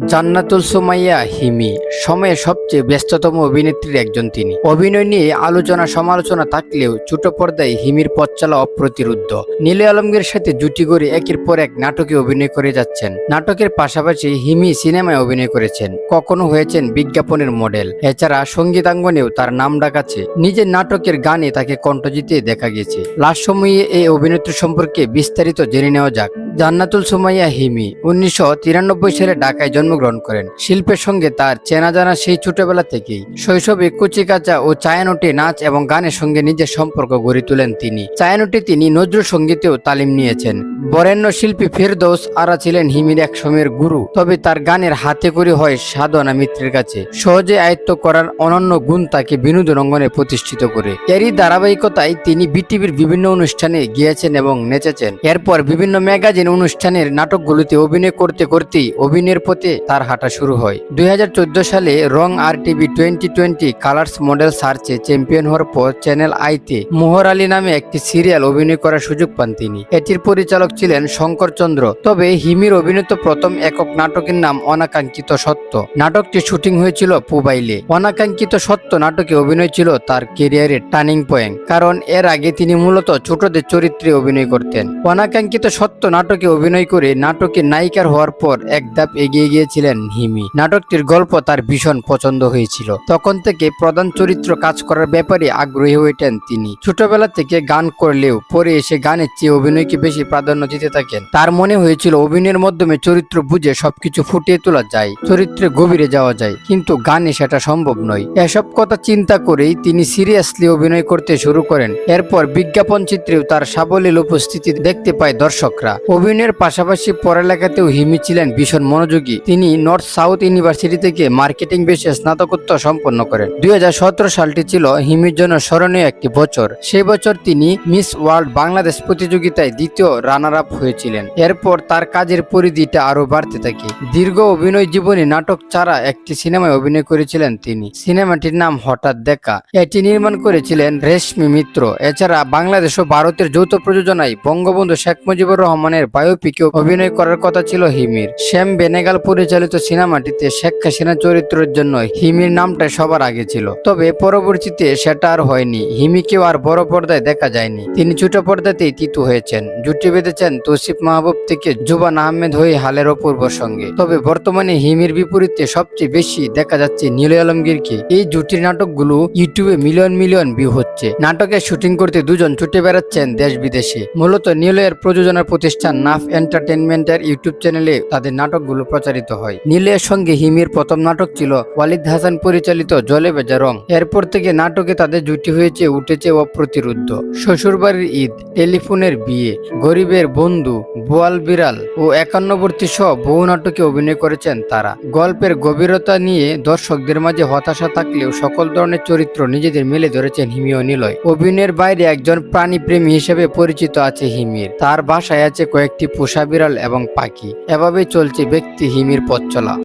জান্নাতুল সুমাইয়া হিমি সময়ের সবচেয়ে ব্যস্ততম অভিনেত্রীর একজন তিনি। অভিনয় নিয়ে আলোচনা সমালোচনা থাকলেও ছোট পর্দায় হিমির পথ চলা অপ্রতিরোধ্য। নীলয় আলমগীরের সাথে জুটি গড়ে একের পর এক নাটকে অভিনয় করে যাচ্ছেন। নাটকের পাশাপাশি হিমি সিনেমায় অভিনয় করেছেন, কখনো হয়েছেন বিজ্ঞাপনের মডেল। এছাড়া সঙ্গীতাঙ্গনেও তার নাম ডাক আছে। নিজের নাটকের গানে তাকে কণ্ঠ দিতে দেখা গেছে। লাস্ট সময়ে এই অভিনেত্রী সম্পর্কে বিস্তারিত জেনে নেওয়া যাক। জান্নাতুল সুমাইয়া হিমি 1993 সালে ঢাকায় জন্মগ্রহণ করেন। শিল্পের সঙ্গে তার চেনা জানা সেই ছোটবেলা থেকেই। শৈশবে কুচিকাচা ও ছায়ানটে নাচ এবং গানের সঙ্গে নিজের সম্পর্ক গড়ে তোলেন তিনি। ছায়ানটে তিনি নজরুল সঙ্গীতেও তালিম নিয়েছেন। বরেণ্য শিল্পী ফেরদৌস আরা ছিলেন হিমির এক সময়ের গুরু, তবে তার গানের হাতে করি হয় সাধনা মিত্রের কাছে। সহজে আয়ত্ত করার অনন্য গুণ তাকে বিনোদন অঙ্গনে প্রতিষ্ঠিত করে। এরই ধারাবাহিকতায় তিনি বিটিভির বিভিন্ন অনুষ্ঠানে গিয়েছেন এবং নেচেছেন। এরপর বিভিন্ন ম্যাগাজিন অনুষ্ঠানের নাটকগুলোতে অভিনয় করতে করতেই অভিনয়ের পথে তার হাঁটা শুরু হয়। 2014 সালে রং আর টিভি 2020 কালার্স মডেল সার্চে চ্যাম্পিয়ন হওয়ার পর চ্যানেল আইতে মোহর আলী নামে একটি সিরিয়াল অভিনয় করার সুযোগ পান তিনি। এটির পরিচালক ছিলেন শঙ্কর চন্দ্র। তবে হিমির অভিনীত প্রথম একক নাটকের নাম অনাকাঙ্ক্ষিত সত্য। নাটকটি শুটিং হয়েছিল পুবাইলে। অনাকাঙ্ক্ষিত সত্য নাটকে অভিনয় ছিল তার ক্যারিয়ারের টার্নিং পয়েন্ট, কারণ এর আগে তিনি মূলত ছোটদের চরিত্রে অভিনয় করতেন। অনাকাঙ্ক্ষিত সত্য নাটকে অভিনয় করে নাটকের নায়িকার হওয়ার পর এক ধাপ এগিয়ে গিয়েছিলেন হিমি। নাটকটির গল্প তার ভীষণ পছন্দ হয়েছিল। তখন থেকে প্রধান চরিত্র কাজ করার ব্যাপারে আগ্রহী হয়ে ওঠেন তিনি। ছোটবেলা থেকে গান করলেও পরে এসে গানের চেয়ে অভিনয়কে বেশি প্রাধান্য দিতে থাকেন। তার মনে হয়েছিল অভিনয়ের মাধ্যমে চরিত্র বুঝে সবকিছু ফুটিয়ে তোলা যায়, চরিত্রে গভীরে যাওয়া যায়, কিন্তু গানে সেটা সম্ভব নয়। এসব কথা চিন্তা করেই তিনি সিরিয়াসলি অভিনয় করতে শুরু করেন। এরপর বিজ্ঞাপন চিত্রেও তার সাবলীল উপস্থিতি দেখতে পায় দর্শকরা। অভিনয়ের পাশাপাশি পড়ালেখাতেও হিমি ছিলেন ভীষণ মনোযোগী। তিনি নর্থ সাউথ ইউনিভার্সিটি থেকে মার্কেটিং বিষয়ে স্নাতকোত্তর সম্পন্ন করেন। 2017 সালটি ছিল হিমির জন্য স্মরণীয় একটি বছর। সেই বছর তিনি মিস ওয়ার্ল্ড বাংলাদেশ প্রতিযোগিতায় দ্বিতীয় রানার আপ হয়েছিলেন। এরপর তার কাজের পরিধিটা আরো বাড়তে থাকে। দীর্ঘ অভিনয় জীবনে নাটক ছাড়া একটি সিনেমায় অভিনয় করেছিলেন তিনি। সিনেমাটির নাম হঠাৎ দেখা। এটি নির্মাণ করেছিলেন রেশমি মিত্র। এছাড়া বাংলাদেশ ও ভারতের যৌথ প্রযোজনায় বঙ্গবন্ধু শেখ মুজিবুর রহমানের বায়োপিকে অভিনয় করার কথা ছিল হিমির। শ্যাম বেনেগাল পরিচালিত সিনেমাটিতে শেখ হাসিনা চরিত্রের জন্য হিমির নামটা সবার আগে ছিল। তবে পরবর্তীতে সেটা আর হয়নি। হিমিকেও আর বড় পর্দায় দেখা যায়নি। তিনি ছোট পর্দাতেই তিতু হয়েছেন। জুটি বেঁধেছেন তৌসিফ মাহবুব থেকে জুবান আহমেদ হয়ে হালের অপূর্বর সঙ্গে। তবে বর্তমানে হিমির বিপরীতে সবচেয়ে বেশি দেখা যাচ্ছে নীলয় আলমগীরকে। এই জুটির নাটকগুলো ইউটিউবে মিলিয়ন মিলিয়ন ভিউ হচ্ছে। নাটকের শুটিং করতে দুজন ছুটে বেড়াচ্ছেন দেশ বিদেশে। মূলত নীলয়ের প্রযোজনা প্রতিষ্ঠান নাফ এন্টারটেইনমেন্টের ইউটিউব চ্যানেলে তাদের নাটকগুলো প্রচারিত হয়। নীলয়ের সঙ্গে হিমির প্রথম নাটক ছিল ওয়ালিদ হাসান পরিচালিত জলে ভেজা রং। এরপর থেকে নাটকে তাদের জুটি হয়েছে উঠেছে অপ্রতিরোধ্য। শ্বশুরবাড়ির ঈদ, টেলিফোনের বিয়ে, গরিবের বন্ধু, বোয়াল বিড়াল ও একান্নবর্তী সহ বহু নাটকে অভিনয় করেছেন তারা। গল্পের গভীরতা নিয়ে দর্শকদের মাঝে হতাশা থাকলেও সকল ধরনের চরিত্র নিজেদের মেলে ধরেছেন হিমি ও নীলয়। অভিনয়ের বাইরে একজন প্রাণীপ্রেমী হিসেবে পরিচিত আছে হিমির। তার বাসায় আছে কয়েকটি পোষা বিড়াল এবং পাখি। এভাবেই চলছে ব্যক্তি হিমির পথ চলা।